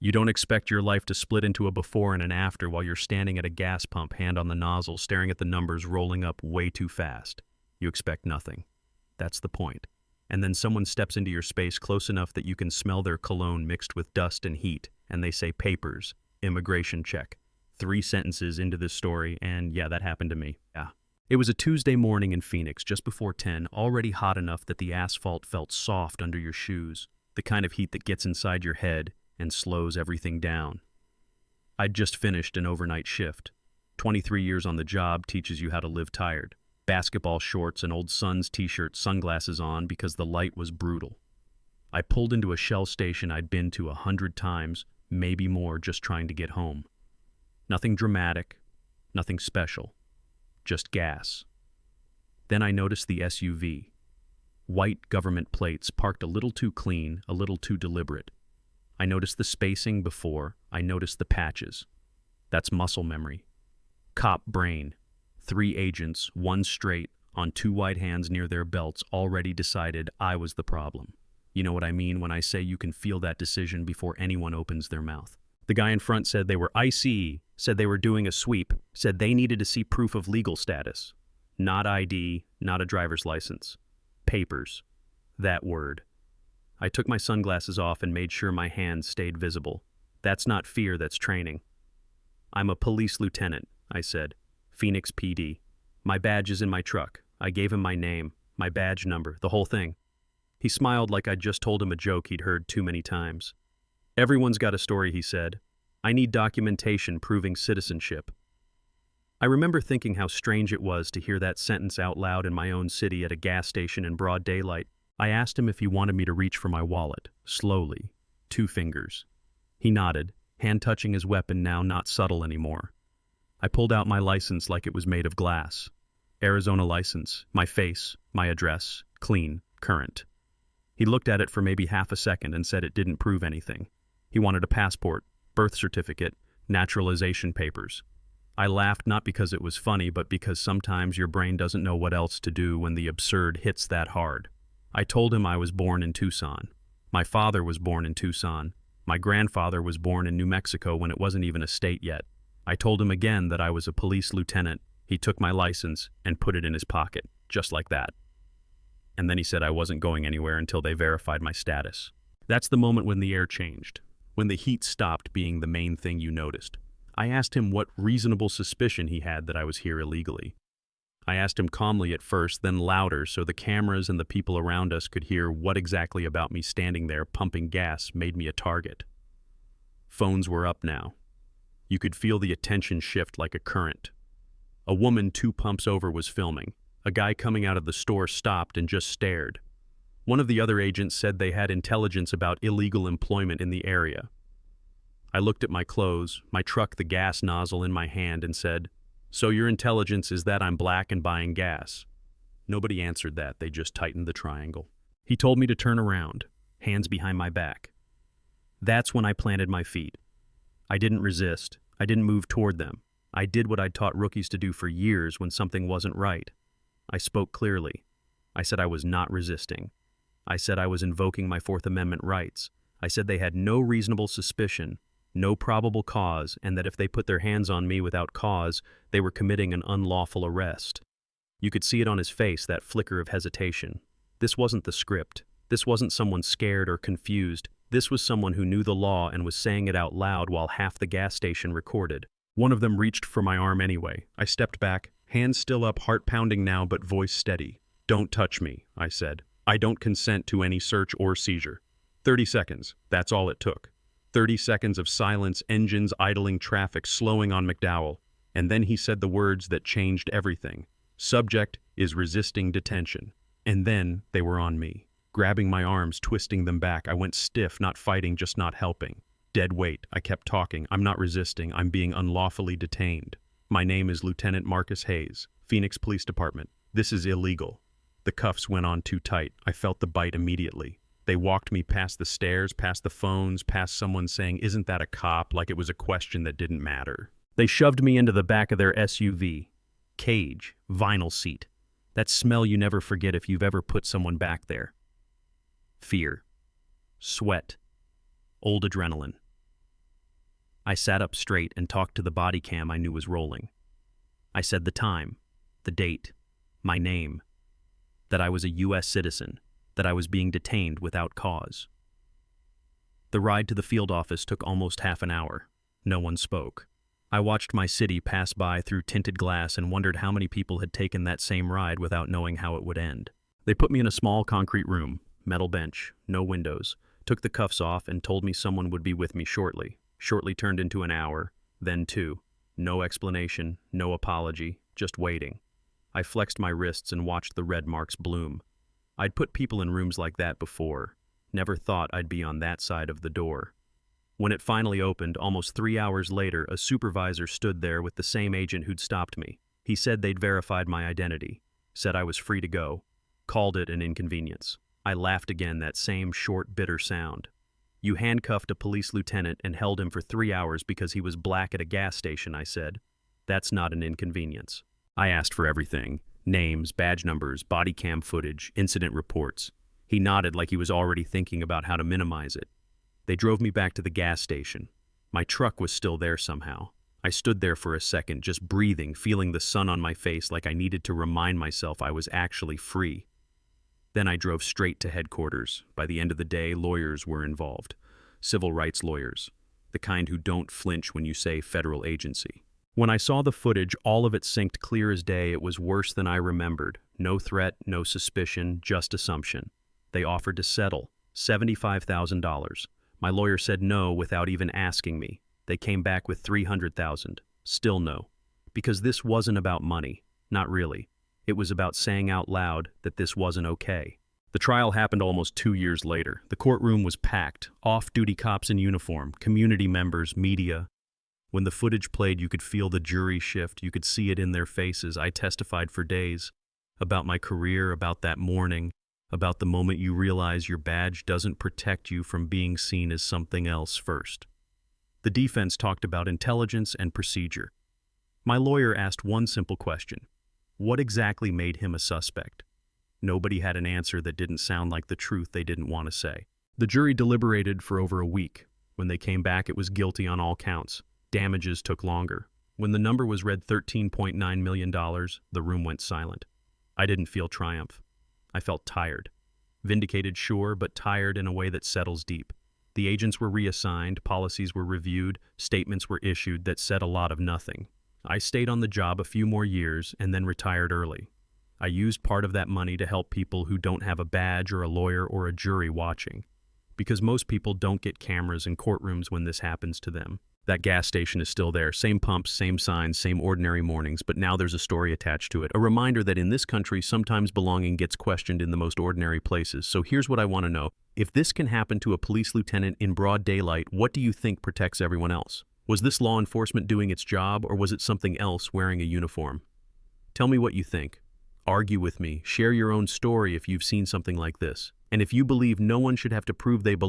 You don't expect your life to split into a before and an after while you're standing at a gas pump, hand on the nozzle, staring at the numbers rolling up way too fast. You expect nothing. That's the point. And then someone steps into your space close enough that you can smell their cologne mixed with dust and heat, and they say papers, immigration check. 3 sentences into this story, and yeah, that happened to me. Yeah. It was a Tuesday morning in Phoenix, just before 10, already hot enough that the asphalt felt soft under your shoes, the kind of heat that gets inside your head and slows everything down. I'd just finished an overnight shift. 23 years on the job teaches you how to live tired. Basketball shorts, an old Suns t-shirt, sunglasses on because the light was brutal. I pulled into a Shell station I'd been to 100 times, maybe more, just trying to get home. Nothing dramatic, nothing special, just gas. Then I noticed the SUV. White government plates parked a little too clean, a little too deliberate. I noticed the spacing before, I noticed the patches. That's muscle memory. Cop brain. 3 agents, 1 straight, on 2 white hands near their belts, already decided I was the problem. You know what I mean when I say you can feel that decision before anyone opens their mouth. The guy in front said they were ICE, said they were doing a sweep, said they needed to see proof of legal status. Not ID, not a driver's license. Papers. That word. I took my sunglasses off and made sure my hands stayed visible. That's not fear, that's training. I'm a police lieutenant, I said. Phoenix PD. My badge is in my truck. I gave him my name, my badge number, the whole thing. He smiled like I'd just told him a joke he'd heard too many times. Everyone's got a story, he said. I need documentation proving citizenship. I remember thinking how strange it was to hear that sentence out loud in my own city at a gas station in broad daylight. I asked him if he wanted me to reach for my wallet, slowly, 2 fingers. He nodded, hand touching his weapon now not subtle anymore. I pulled out my license like it was made of glass. Arizona license, my face, my address, clean, current. He looked at it for maybe half a second and said it didn't prove anything. He wanted a passport, birth certificate, naturalization papers. I laughed not because it was funny, but because sometimes your brain doesn't know what else to do when the absurd hits that hard. I told him I was born in Tucson. My father was born in Tucson. My grandfather was born in New Mexico when it wasn't even a state yet. I told him again that I was a police lieutenant. He took my license and put it in his pocket, just like that. And then he said I wasn't going anywhere until they verified my status. That's the moment when the air changed, when the heat stopped being the main thing you noticed. I asked him what reasonable suspicion he had that I was here illegally. I asked him calmly at first, then louder so the cameras and the people around us could hear what exactly about me standing there pumping gas made me a target. Phones were up now. You could feel the attention shift like a current. A woman 2 pumps over was filming. A guy coming out of the store stopped and just stared. One of the other agents said they had intelligence about illegal employment in the area. I looked at my clothes, my truck, the gas nozzle in my hand, and said, "So your intelligence is that I'm black and buying gas?" Nobody answered that, they just tightened the triangle. He told me to turn around, hands behind my back. That's when I planted my feet. I didn't resist. I didn't move toward them. I did what I'd taught rookies to do for years when something wasn't right. I spoke clearly. I said I was not resisting. I said I was invoking my Fourth Amendment rights. I said they had no reasonable suspicion, no probable cause, and that if they put their hands on me without cause, they were committing an unlawful arrest. You could see it on his face, that flicker of hesitation. This wasn't the script. This wasn't someone scared or confused. This was someone who knew the law and was saying it out loud while half the gas station recorded. One of them reached for my arm anyway. I stepped back, hands still up, heart pounding now, but voice steady. "Don't touch me," I said. "I don't consent to any search or seizure." 30 seconds. That's all it took. 30 seconds of silence, engines idling, traffic slowing on McDowell. And then he said the words that changed everything. "Subject is resisting detention." And then they were on me. Grabbing my arms, twisting them back, I went stiff, not fighting, just not helping. Dead weight. I kept talking. "I'm not resisting. I'm being unlawfully detained. My name is Lieutenant Marcus Hayes, Phoenix Police Department. This is illegal." The cuffs went on too tight. I felt the bite immediately. They walked me past the stairs, past the phones, past someone saying, "Isn't that a cop?" like it was a question that didn't matter. They shoved me into the back of their SUV. Cage, vinyl seat. That smell you never forget if you've ever put someone back there. Fear. Sweat. Old adrenaline. I sat up straight and talked to the body cam I knew was rolling. I said the time, the date, my name, that I was a U.S. citizen, that I was being detained without cause. The ride to the field office took almost half an hour. No one spoke. I watched my city pass by through tinted glass and wondered how many people had taken that same ride without knowing how it would end. They put me in a small concrete room, metal bench, no windows, took the cuffs off and told me someone would be with me shortly. Shortly turned into an hour, then 2. No explanation, no apology, just waiting. I flexed my wrists and watched the red marks bloom. I'd put people in rooms like that before. Never thought I'd be on that side of the door. When it finally opened, almost 3 hours later, a supervisor stood there with the same agent who'd stopped me. He said they'd verified my identity, said I was free to go, called it an inconvenience. I laughed again, that same short, bitter sound. You handcuffed a police lieutenant and held him for 3 hours because he was black at a gas station, I said. That's not an inconvenience. I asked for everything. Names, badge numbers, body cam footage, incident reports. He nodded like he was already thinking about how to minimize it. They drove me back to the gas station. My truck was still there somehow. I stood there for a second, just breathing, feeling the sun on my face like I needed to remind myself I was actually free. Then I drove straight to headquarters. By the end of the day, lawyers were involved. Civil rights lawyers. The kind who don't flinch when you say federal agency. When I saw the footage, all of it synced clear as day. It was worse than I remembered. No threat, no suspicion, just assumption. They offered to settle. $75,000. My lawyer said no without even asking me. They came back with $300,000. Still no. Because this wasn't about money. Not really. It was about saying out loud that this wasn't okay. The trial happened almost 2 years later. The courtroom was packed. Off-duty cops in uniform, community members, media. When the footage played, you could feel the jury shift. You could see it in their faces. I testified for days about my career, about that morning, about the moment you realize your badge doesn't protect you from being seen as something else first. The defense talked about intelligence and procedure. My lawyer asked one simple question. What exactly made him a suspect? Nobody had an answer that didn't sound like the truth they didn't want to say. The jury deliberated for over a week. When they came back, it was guilty on all counts. Damages took longer. When the number was read $13.9 million, the room went silent. I didn't feel triumph. I felt tired. Vindicated, sure, but tired in a way that settles deep. The agents were reassigned, policies were reviewed, statements were issued that said a lot of nothing. I stayed on the job a few more years and then retired early. I used part of that money to help people who don't have a badge or a lawyer or a jury watching. Because most people don't get cameras in courtrooms when this happens to them. That gas station is still there. Same pumps, same signs, same ordinary mornings, but now there's a story attached to it. A reminder that in this country, sometimes belonging gets questioned in the most ordinary places. So here's what I want to know. If this can happen to a police lieutenant in broad daylight, what do you think protects everyone else? Was this law enforcement doing its job, or was it something else wearing a uniform? Tell me what you think. Argue with me. Share your own story if you've seen something like this. And if you believe no one should have to prove they belong,